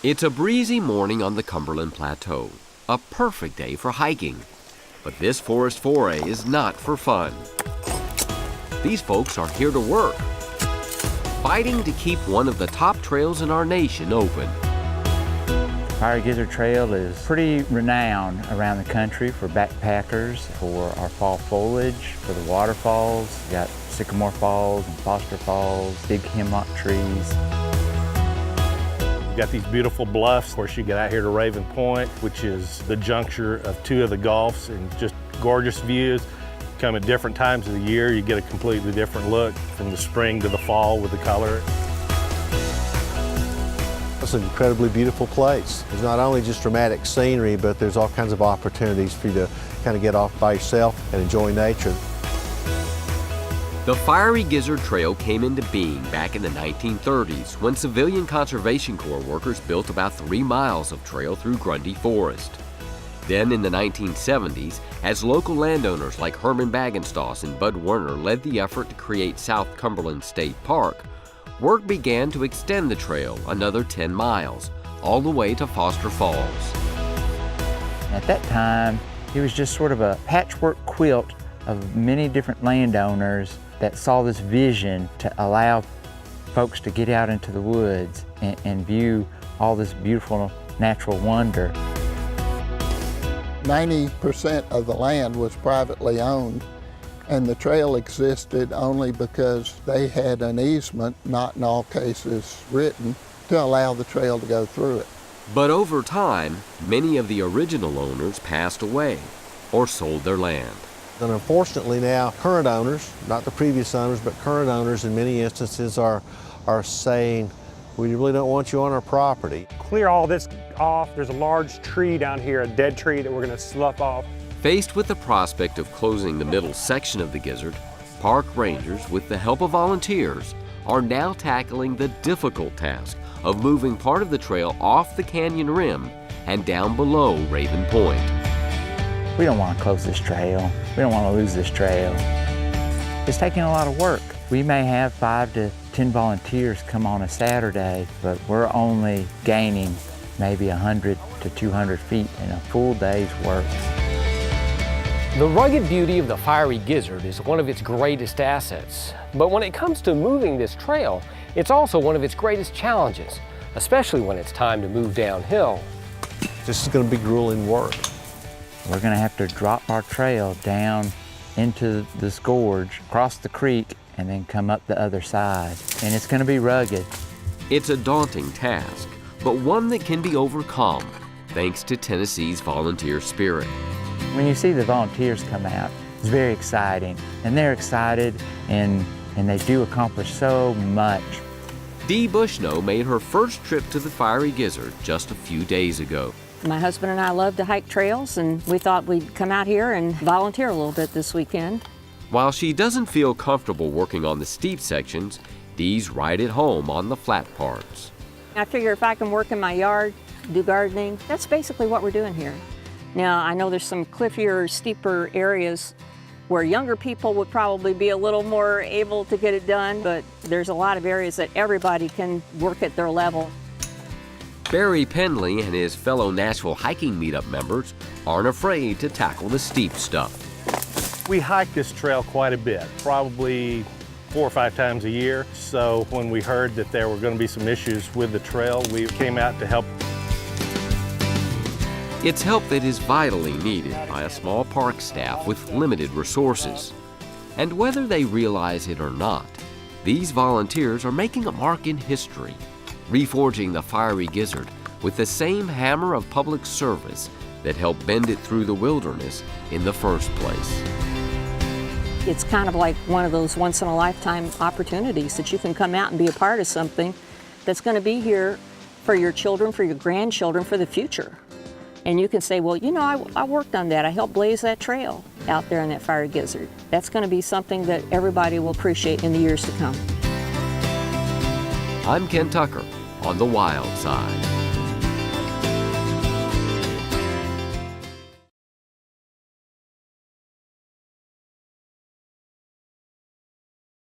It's a breezy morning on the Cumberland Plateau, a perfect day for hiking. But this forest foray is not for fun. These folks are here to work, fighting to keep one of the top trails in our nation open. Fiery Gizzard Trail is pretty renowned around the country for backpackers, for our fall foliage, for the waterfalls. We've got Sycamore Falls and Foster Falls, big hemlock trees. We've got these beautiful bluffs. Of course, you get out here to Raven Point, which is the juncture of two of the gulfs, and just gorgeous views. Come at different times of the year, you get a completely different look from the spring to the fall with the color. It's an incredibly beautiful place. There's not only just dramatic scenery, but there's all kinds of opportunities for you to kind of get off by yourself and enjoy nature. The Fiery Gizzard Trail came into being back in the 1930s when Civilian Conservation Corps workers built about 3 miles of trail through Grundy Forest. Then in the 1970s, as local landowners like Herman Bagenstoss and Bud Werner led the effort to create South Cumberland State Park, work began to extend the trail another 10 miles, all the way to Foster Falls. At that time, it was just sort of a patchwork quilt of many different landowners that saw this vision to allow folks to get out into the woods and view all this beautiful natural wonder. 90% of the land was privately owned, and the trail existed only because they had an easement, not in all cases written, to allow the trail to go through it. But over time, many of the original owners passed away or sold their land. And unfortunately now, current owners, not the previous owners, but current owners in many instances are saying, we really don't want you on our property. Clear all this off. There's a large tree down here, a dead tree that we're going to slough off. Faced with the prospect of closing the middle section of the Gizzard, park rangers, with the help of volunteers, are now tackling the difficult task of moving part of the trail off the canyon rim and down below Raven Point. We don't want to close this trail. We don't want to lose this trail. It's taking a lot of work. We may have 5 to 10 volunteers come on a Saturday, but we're only gaining maybe 100 to 200 feet in a full day's work. The rugged beauty of the Fiery Gizzard is one of its greatest assets. But when it comes to moving this trail, it's also one of its greatest challenges, especially when it's time to move downhill. This is going to be grueling work. We're going to have to drop our trail down into this gorge, cross the creek, and then come up the other side. And it's going to be rugged. It's a daunting task, but one that can be overcome thanks to Tennessee's volunteer spirit. When you see the volunteers come out, it's very exciting. And they're excited, and they do accomplish so much. Dee Bushnell made her first trip to the Fiery Gizzard just a few days ago. My husband and I love to hike trails, and we thought we'd come out here and volunteer a little bit this weekend. While she doesn't feel comfortable working on the steep sections, Dee's right at home on the flat parts. I figure if I can work in my yard, do gardening, that's basically what we're doing here. Now, I know there's some cliffier, steeper areas where younger people would probably be a little more able to get it done, but there's a lot of areas that everybody can work at their level. Barry Penley and his fellow Nashville hiking meetup members aren't afraid to tackle the steep stuff. We hike this trail quite a bit, probably 4 or 5 times a year. So when we heard that there were going to be some issues with the trail, we came out to help. It's help that is vitally needed by a small park staff with limited resources. And whether they realize it or not, these volunteers are making a mark in history, reforging the Fiery Gizzard with the same hammer of public service that helped bend it through the wilderness in the first place. It's kind of like one of those once-in-a-lifetime opportunities that you can come out and be a part of something that's going to be here for your children, for your grandchildren, for the future. And you can say, well, you know, I worked on that. I helped blaze that trail out there in that Fiery Gizzard. That's going to be something that everybody will appreciate in the years to come. I'm Ken Tucker on the Wild Side.